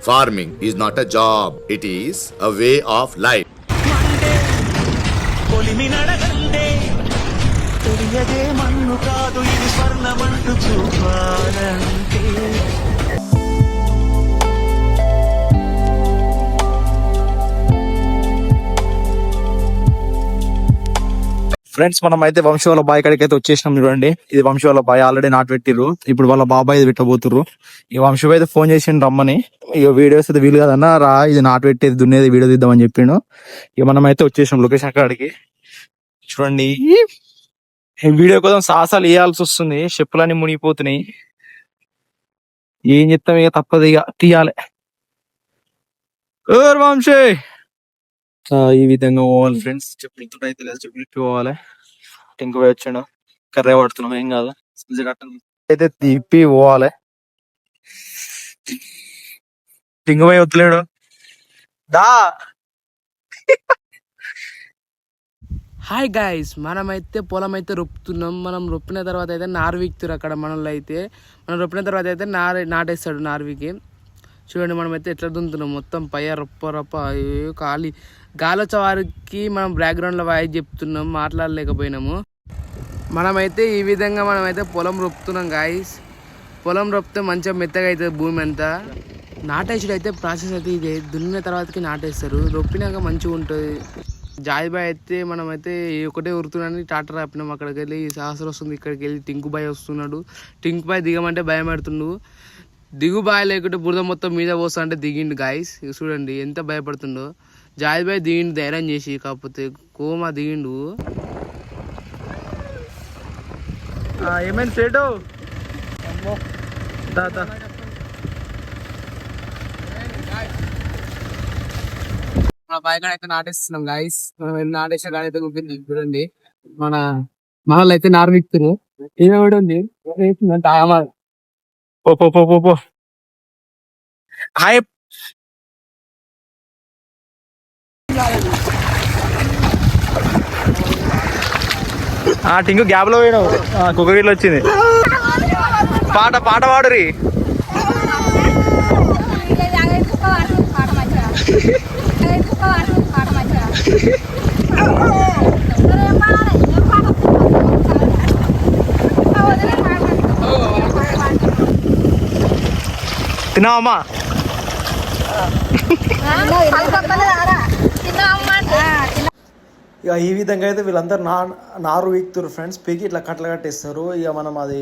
Farming is not a job, it is a way of life. Friends, మనం అయితే వంశీ వాళ్ళ bye కాడికి అయితే వచ్చేసినాం. చూడండి, ఇది వంశీ వాళ్ళ బాయ్ ఆల్రెడీ నాటు పెట్టిర్రు. ఇప్పుడు వాళ్ళ బాబాయ్ ఇది పెట్టబోతుర్రు. ఈ వంశీ అయితే ఫోన్ చేసిండు రమ్మని. ఇక వీడియోస్ అయితే వీలు కదన్నా, రా ఇది నాటు పెట్టేది దున్నేది వీడియో తీద్దామని చెప్పిండు. ఇక మనం అయితే వచ్చేసినాం లొకేషన్ కాడికి. చూడండి, ఈ వీడియో కోసం సాహసాలు వేయాల్సి వస్తుంది. చెప్పులన్నీ మునిగిపోతున్నాయి. ఏం చెప్తాం, ఇక తప్పదు, ఇక తీయాలి. వంశీ ఈ విధంగా పోవాలి ఫ్రెండ్స్. చెప్పులతో అయితే లేదు, చెప్పులు పోవాలి. టెంకు పోయి వచ్చాడు, కర్రే పడుతున్నాం, ఏం కాదు. అయితే తిప్పి పోవాలి. టింగు పోయి వద్దులేడు దా. హాయ్ గాయ్స్, మనమైతే పొలం అయితే రొప్పుతున్నాం. మనం రొప్పిన తర్వాత అయితే నార్విక్తురు అక్కడ మనలో అయితే. మనం రొప్పిన తర్వాత అయితే నాటేస్తాడు నార్వికి. చూడండి, మనమైతే ఎట్లా దున్నుతున్నాం. మొత్తం పయ్య రొప్ప గాలి వచ్చే వారికి మనం బ్యాక్గ్రౌండ్లో వాయిస్ చెప్తున్నాం, మాట్లాడలేకపోయినాము. మనమైతే ఈ విధంగా మనమైతే పొలం రొప్పుతున్నాం గాయ్స్. పొలం రొప్పితే మంచిగా మెత్తగా అవుతుంది భూమి అంతా. నాటేసుడు అయితే ప్రాసెస్ అయితే ఇదే. దున్నిన తర్వాతకి నాటేస్తారు, రొప్పినాక మంచిగా ఉంటుంది. జాయిబాయ్ అయితే మనమైతే ఒకటే ఉరుతున్నాని టాటర్ ఆపినాం. అక్కడికి వెళ్ళి సాహసర్ వస్తుంది, ఇక్కడికి వెళ్ళి టింకు బాయ్ వస్తున్నాడు. టింకు బాయ్ దిగమంటే భయం పెడుతుండు. దిగు బాయ్ లేకుంటే బురద మొత్తం మీద పోస్తా అంటే దిగిండు గాయస్. చూడండి ఎంత భయపడుతుండో. జాయిబాయ్ దిగిండు ధైర్యం చేసి, కాకపోతే కోమా దిగిండు. ఏమైంది సేటు? మన బాయ్ కాడ అయితే నాటేస్తున్నాం గాయస్. మనం నాటేసే కాడ అయితే గుంపింది. చూడండి, మన వాళ్ళు అయితే నార్విక్తురు. ఈమె కూడా ఉంది. పో హాయ్. టింగు గ్యాప్ లో పోయినావు, కుక్కగిట్లో వచ్చింది. పాట పాడురి. తిన్నావమ్మా? ఇక ఈ విధంగా అయితే వీళ్ళందరూ నారు వీక్తురు ఫ్రెండ్స్. పీకి ఇట్లా కట్టలు కట్టేస్తారు. ఇక మనం అది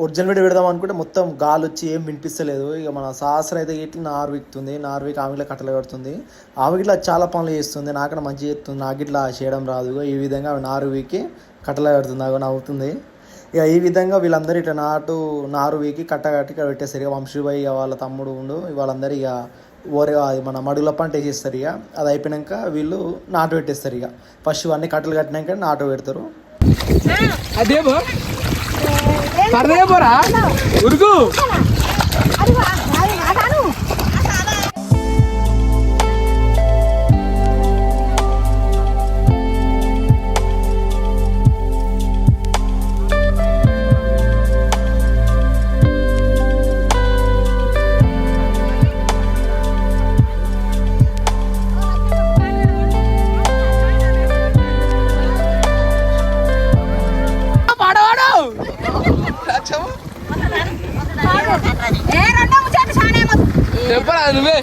ఒరిజినల్ వీడియో పెడదాం అనుకుంటే మొత్తం గాలి వచ్చి ఏం వినిపిస్తలేదు. ఇక మన సహస్ర అయితే ఇట్లా నారు వీక్తుంది. నారు వీక్ ఆమె ఇట్లా కట్టలు కడుతుంది. ఆమె ఇట్లా చాలా పనులు చేస్తుంది, నాకన్నా మంచిగా చేస్తుంది. నాకు ఇట్లా చేయడం రాదు. ఈ విధంగా నారు వీకి కట్టలు కడుతుంది, నాకు నవ్వుతుంది. ఇక ఈ విధంగా వీళ్ళందరూ ఇట్లా నారు వీకి కట్టగట్టి పెట్టేస్తారు. ఇక వంశీబాయ్ వాళ్ళ తమ్ముడు ఉండు వాళ్ళందరూ ఇక అది మన మడుగుల పంట వేసేస్తారు. ఇక అది అయిపోయాక వీళ్ళు నాటు పెట్టేస్తారు. ఇక ఫస్ట్ అన్ని కట్టలు కట్టినాక నాటు పెడతారు. నువ్వే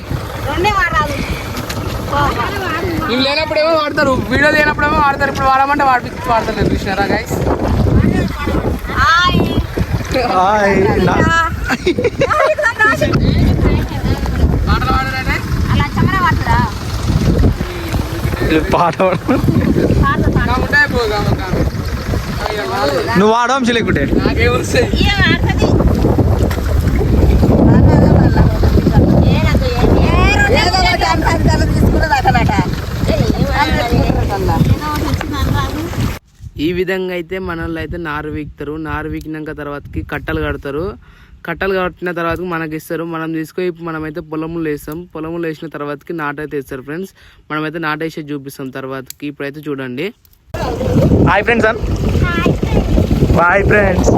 నువ్వు లేనప్పుడేమో వాడతారు, వీడియో లేనప్పుడేమో వాడతారు. ఇప్పుడు వాడమంటే వాడతారు. చూసినారా గైస్? నువ్వు వాడవం లేకుంటే నాకేమొస్తాయి. ఈ విధంగా అయితే మనల్లో అయితే నారు వీక్తారు. నారు వీకినాక తర్వాతకి కట్టలు కడతారు. కట్టలు కట్టిన తర్వాత మనకి ఇస్తారు. మనం తీసుకొని మనమైతే పొలంలో వేస్తాం. పొలంలో వేసిన తర్వాతకి నాటైతే ఇస్తారు ఫ్రెండ్స్. మనమైతే నాటేసి చూపిస్తాం తర్వాతకి. ఇప్పుడైతే చూడండి. Hi friends. Bye friends.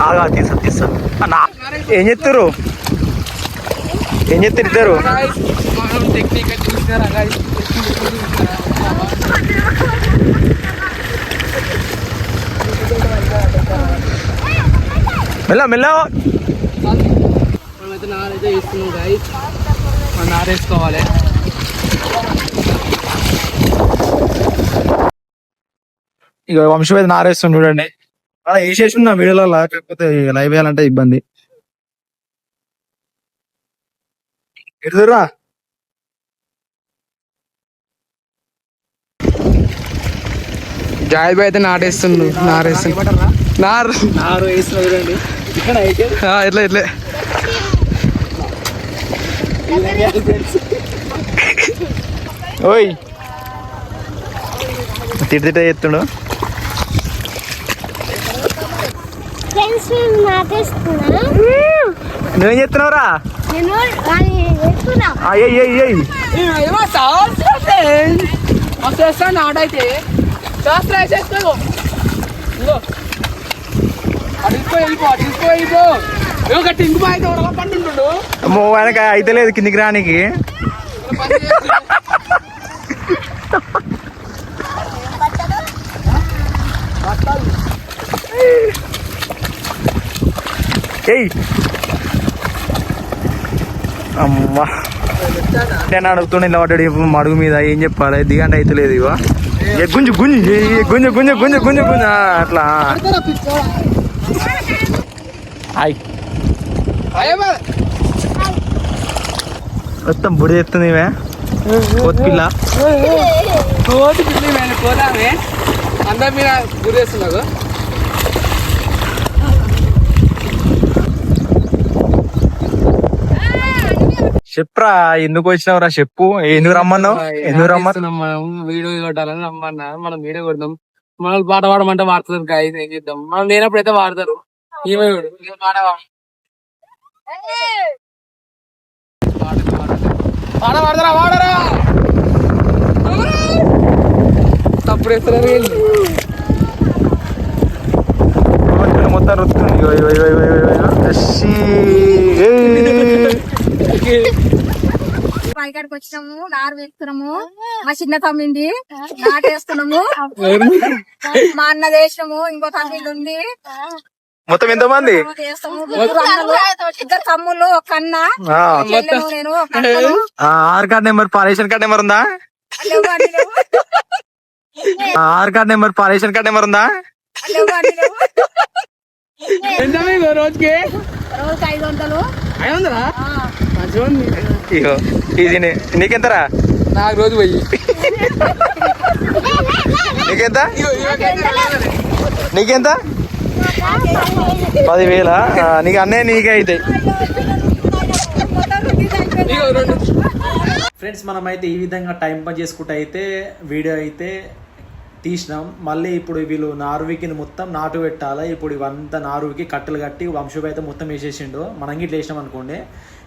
ఆగా తీసా ఏం చెప్తారు ఇద్దరు మనం టెక్నిక్ చూసినారా guys? మెల్ల మనమైతే నారైతే వేస్తున్నాం guys. మనం నారేసుకోవాలి. ఇక వంశం అయితే నారేస్తుంది చూడండి. వేసేసి నా వీడియోలో కాకపోతే లైవ్ వేయాలంటే ఇబ్బంది. ఎడుదురా జాయిల్ బాయ్ అయితే నారు నారు వేస్తున్నా చూడండి. ఇక్కడ ఎట్లా ఓయ్ తిట్ట ఎత్తుడు. నువ్వేం చెప్తున్నావురా? నాటైతే శాస్త్రం అమ్మో ఆయనకి అయితే లేదు కిందికి రానికి. అమ్మా నేను అడుగుతుండే ఇలా పడ్డాడు మడుగు మీద ఏం చెప్పాలి దిగంటే అయితే లేదు. ఇవా గుంజు గుంజు గుంజు గుంజు గుంజు గుంజు గుంజు అట్లా మొత్తం బుడి ఎత్తుంది ఇవే పిల్ల పోదామే అందరి మీద గురేస్తున్నాడు. చెప్పురా ఎందుకు వచ్చినావురా చెప్పు. ఎందుకు రమ్మన్నావు? మనం వీడియో కొట్టాలని రమ్మన్నా. మనం వీడియో కొడదాం. మనం పాట పాడమంటే వాడుతారు గాయస్. ఏం చేద్దాం, మనం లేనప్పుడైతే వాడతారు. ఈమె పాట పాడతారా వాడరా తప్పుడు వేస్తారు. మొత్తం రుతుంది. పైకాడికి వచ్చినాము, నారు వేస్తున్నాము. మా చిన్న తమ్మింది నాటేస్తున్నాము. మా అన్న వేసినాము, ఇంకో తమ్మిండి ఉంది. మొత్తం ఎంత మంది? ఇద్దరు తమ్ముళ్ళు, ఒక అన్న, నేను ఒక అక్కను. Aadhaar card number ration card number ఉందా? Aadhaar card number ration card number ఉందా? రోజుకి రోజుకి 500. 500 ఇగో ఇది నీకెంతరా? నాకు రోజు పోయి నీకెంత? నీకెంత? 10,000. నీకు అన్నీ నీకే అవుతాయి. ఫ్రెండ్స్ మనమైతే ఈ విధంగా టైం పాస్ చేసుకుంటూ అయితే వీడియో అయితే తీసినాం. మళ్ళీ ఇప్పుడు వీళ్ళు నారువికి మొత్తం నాటు పెట్టాలి. ఇప్పుడు ఇవంతా నారువికి కట్టెలు కట్టి వంశం అయితే మొత్తం వేసేసిండు. మనం ఇట్లా వేసినాం అనుకోండి.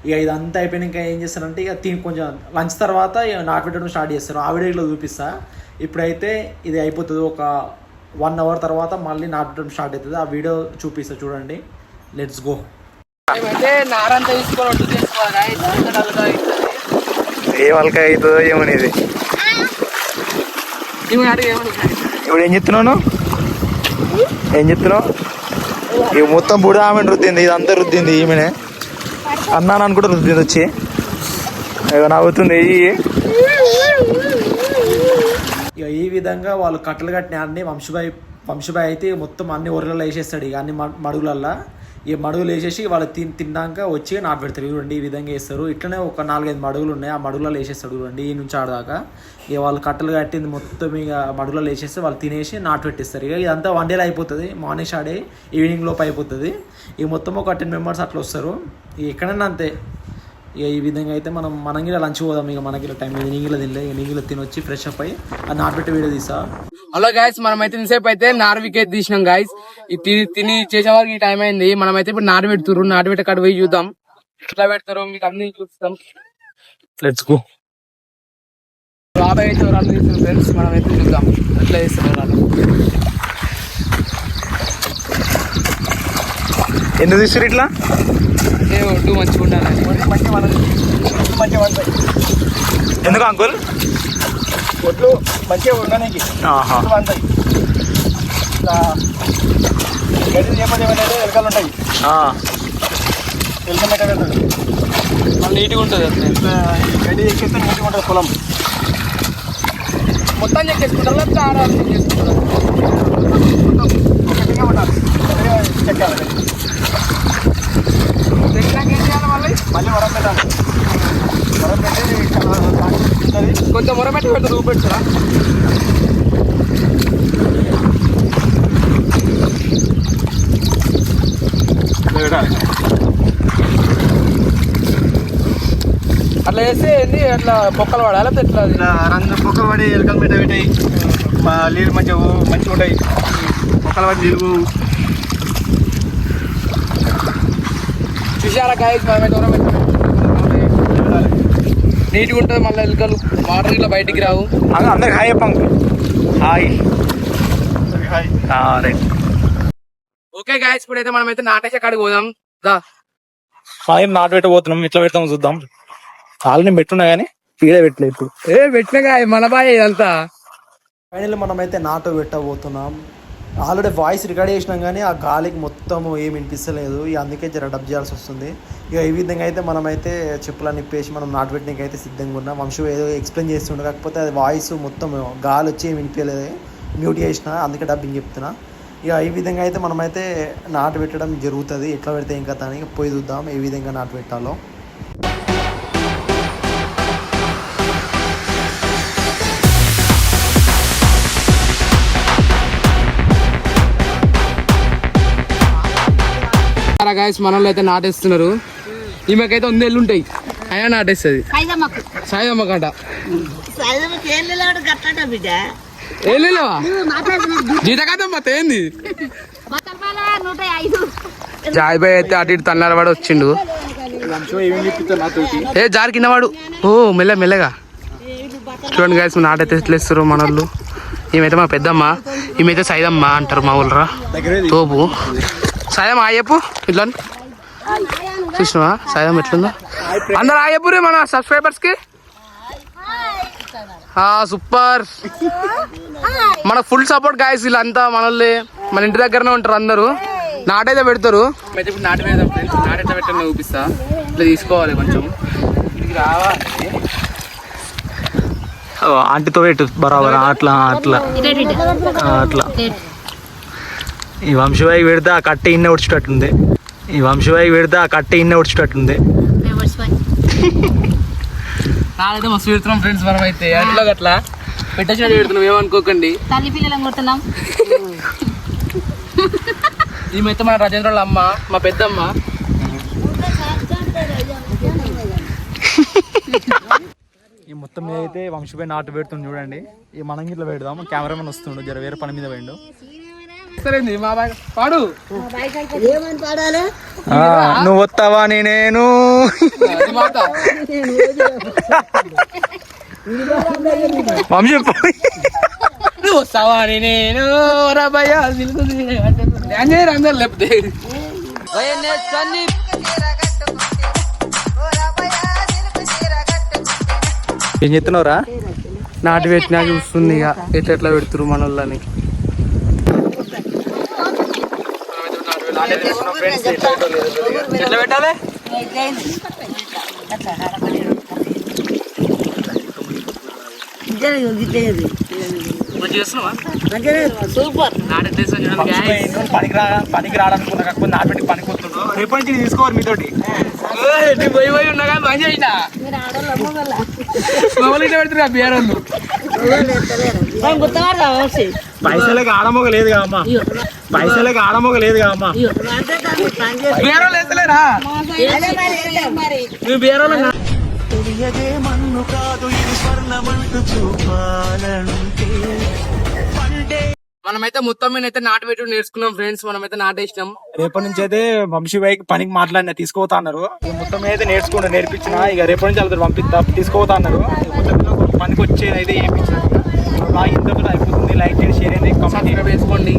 ఇక ఇదంతా అయిపోయినాక ఏం చేస్తారంటే ఇక కొంచెం లంచ్ తర్వాత నాటు పెట్టడం స్టార్ట్ చేస్తారు. ఆ వీడియోలో చూపిస్తా. ఇప్పుడైతే ఇది అయిపోతుంది. ఒక 1 hour తర్వాత మళ్ళీ నాటు పెట్టడం స్టార్ట్ అవుతుంది. ఆ వీడియో చూపిస్తా చూడండి. Let's go. నారంతా తీసుకోవాలి. ఏ వాళ్ళకి అవుతుందో ఏమనేది. ఇప్పుడు ఏం చెప్తున్నావు? ఇవి మొత్తం బుడ ఆమె రుద్దింది. ఇదంతా రుద్దింది ఈమెనే. అన్నాను అనుకుంటే రుద్దింది వచ్చి నవ్వుతుంది. ఇక ఈ విధంగా వాళ్ళు కట్టలు కట్టిన అన్ని వంశబాయ్ అయితే మొత్తం అన్ని ఊర్లలో వేసేస్తాడు. ఇక అన్ని మడుగులల్లో ఈ మడుగులు వేసేసి వాళ్ళు తిన్నాక వచ్చి నాటు పెడతారు. చూడండి ఈ విధంగా వేస్తారు. ఇట్లనే ఒక 4-5 మడుగులు ఉన్నాయి. ఆ మడుగులలో వేసేస్తాడు చూడండి. ఈ నుంచి ఆడదాకా ఇక వాళ్ళు కట్టలు కట్టింది మొత్తం ఇక మడుగులలో వేసేస్తే వాళ్ళు తినేసి నాటు పెట్టిస్తారు. ఇక ఇదంతా 1 day అయిపోతుంది. మార్నింగ్ స్టార్ట్ అయ్యి ఈవినింగ్ లోపు అయిపోతుంది. ఇక మొత్తం ఒక 10 members అట్లా వస్తారు. ఇక ఎక్కడైనా అంతే. ఇక ఈ విధంగా అయితే మనం ఇలా లంచ్ పోదాం. ఇక మనకి ఇలా టైం నీళ్ళ తినలే. నీళ్ళ తినొచ్చి ఫ్రెష్ అప్ అయ్యి ఆ నాటు పెట్టి వీడియో తీసా. హలో గాయస్, మనమైతే ఇంతసేపు అయితే నార్వికే తీసినాం గాయస్. తిని చేసే వరకు ఈ టైం అయింది. మనమైతే ఇప్పుడు నాటు పెడుతున్నారు. నాటు పెట్టే కాడ పోయి చూద్దాం ఎట్లా పెడతారు, మీకు అన్ని చూస్తాం. Let's go. బాబాయ్ అయితే వాళ్ళు తీస్తున్నారు ఫ్రెండ్స్. మనమైతే చూద్దాం ఎట్లా చేస్తున్నారు వాళ్ళు. ఎందుకు తీస్తారు ఇట్లా? అంటే ఒడ్డు మంచిగా ఉండాలని. ఎందుకు అంకుల్? ఒడ్లు మంచిగా ఉండడానికి అంతాయి ఇట్లా గడ్డి చేపలు ఏమైనా ఎలకలు ఉంటాయి, ఎలక మెట్ట పెడతాడు, మళ్ళీ నీట్గా ఉంటుంది అట్లా. ఇట్లా ఈ గడ్డి ఎక్కేస్తే నీట్గా ఉంటుంది పొలం. మొత్తం చెక్కేసుకుంటారు లేకపోతే ఆడాలి చెక్కేసుకుంటారు? ఒకటిగా ఉండాలి, ఒకటిగా చెక్కాలి. చెక్కాక ఏం చేయాలి మళ్ళీ? మళ్ళీ వరం పెట్టాలి. వరం పెట్టి ఉంటుంది. కొంచెం మొరపెట్టి పెడతారు, చూపెడతారా? అట్లా చేస్తే ఏంటి అట్లా పొక్కలు పడాలి లేకపోతే ఎట్లా? ఇట్లా రంగు పొక్కలు పడి ఎలకలు మెట్ట పెట్టాయి, నీళ్ళు మంచిగా ఉంటాయి. పొక్కలు పడి నీళ్ళు చూసారా గాయస్, మనమైతే నీట్గా ఉంటుంది. మళ్ళీ ఎలుకలు వాటర్ ఇట్లా బయటికి రావు. అందరికి హాయ్ చెప్పండి. హాయ్. రైట్. ఓకే గాయస్, ఇప్పుడైతే మనమైతే నాటేసే కాడికి పోదాం. దా నాటు పెట్టబోతున్నాం. ఇట్లా పెడతాం చూద్దాం. ఆల్రెడీ పెట్టున్నా కానీ ఈడే పెట్టలేదు ఇప్పుడు. పెట్టినగా మన బాయ్ ఇదంతా. ఫైనల్ మనమైతే నాటు పెట్టబోతున్నాం. ఆల్రెడీ వాయిస్ రికార్డ్ చేసినాం కానీ ఆ గాలికి మొత్తం ఏం వినిపిస్తలేదు. ఇక అందుకే జర డబ్ చేయాల్సి వస్తుంది. ఇక ఈ విధంగా అయితే మనమైతే చెప్పులన్నీ నిప్పేసి మనం నాటు పెట్టడానికి అయితే సిద్ధంగా ఉన్నాం. వంశం ఏదో ఎక్స్ప్లెయిన్ చేస్తుండే, కాకపోతే అది వాయిస్ మొత్తం గాలి వచ్చి ఏం వినిపించలేదు, మ్యూట్ చేసిన, అందుకే డబ్బింగ్ చెప్తున్నా. ఇక ఈ విధంగా అయితే మనమైతే నాటు పెట్టడం జరుగుతుంది. ఎట్లా పెడితే ఏం కథ అని పోయి చూద్దాం ఏ విధంగా నాటు పెట్టాలో. గాయస్ మన వాళ్ళు అయితే నాటేస్తున్నారు. ఈమెకైతే 100 ఏళ్ళు ఉంటాయి, అయినా నాటేస్తుంది. సాయిదమ్మ కంట ఏం లేవా జీతకాదమ్మ తేంది. జాయ్ బాయ్ అయితే అటు ఇటు తన్నాల వాడు వచ్చిండు. ఏ జారి కింద వాడు. ఓ మెల్లగా చూడండి గాయస్, నాటైతే ఎట్లా ఇస్తారు మన వాళ్ళు. ఈమెతే మా పెద్దమ్మ, ఈమెతే సైదమ్మ అంటారు మా ఊళ్ళరా. తోపు సాయమ్మ ఆయప్పు ఇట్లా చూసినావా సాయం ఎట్లుందో. అందరు ఆయప్పు రే మన సబ్స్క్రైబర్స్ కి. సూపర్, మన ఫుల్ సపోర్ట్ గాయస్. వీళ్ళంతా మనల్ని మన ఇంటి దగ్గరనే ఉంటారు అందరూ. నాటైతే పెడతారు. ఇప్పుడు నాటు మీద నాటైతే పెట్టండి చూపిస్తా. ఇట్లా తీసుకోవాలి కొంచెం రావాలి. ఆంటీతో పెట్టు బరాబర్. అట్లా ఈ వంశవాయి పెడితే ఆ కట్టె ఇన్న ఉడిచేటట్టుంది. నాకైతే మస్తు పెడుతున్నాం ఫ్రెండ్స్. మనం అయితే అట్లా గట్లా పెట్టచ్చినట్టు పెడుతున్నాం, ఏమనుకోకండి. తల్లి పిల్లలను కొడుతున్నాం. ఈమెతే మన రాజేంద్ర వాళ్ళ అమ్మ, మా పెద్దమ్మ. ఈ మొత్తం మీద అయితే వంశపై నాటు పెడుతుంది చూడండి. ఈ మనం ఇట్లా పెడదాం. కెమెరామెన్ వస్తుండు, జర వేరే పని మీద పోయిండు. సరేంది మా బాయ్ పాడు. నువ్వు వస్తావా నేను వంశ నువ్వు వస్తావా నేను రాబయ్యా అందరు లేకపోతే ఏం చెప్తున్నావురా? నాటు పెట్టినా చూస్తుంది ఇక ఎట్లా పెడుతురు మన వాళ్ళని. ఎట్లా పెట్టాలి? సూపర్. పనికి రాడనుకున్నా, కాకపోతే నాటు పెట్టి పనికి వస్తుండ్రు. రేపటి నుంచి తీసుకోవాలి మీతోటి. పోయి ఉన్నా కానీ మంచి అయినా పెడుతున్నా బీఆర్ఎల్. పైసలకి ఆడమోగ లేదు కామ్మా, బీఆర్ఎల్ వేస్తలేరా? నువ్వు బీఆర్ఎల్ మనమైతే మొత్తం మీద అయితే నాటు పెట్టి నేర్చుకున్నాం ఫ్రెండ్స్. మనమైతే నాటేసినాం. రేపటి నుంచి అయితే వంశీబాయికి పనికి మాట్లాడినా తీసుకుపోతా అన్నారు. మొత్తం అయితే నేర్పించిన. ఇక రేపటి నుంచి వాళ్ళతో పంపిస్తా తీసుకుపోతా అన్నారు. మొత్తం పనికి వచ్చేది అయితే వేయించారు. బాగా ఇంతతో అయిపోతుంది. లైక్ చేయండి, షేర్ చేయండి, కామెంట్ వేసుకోండి.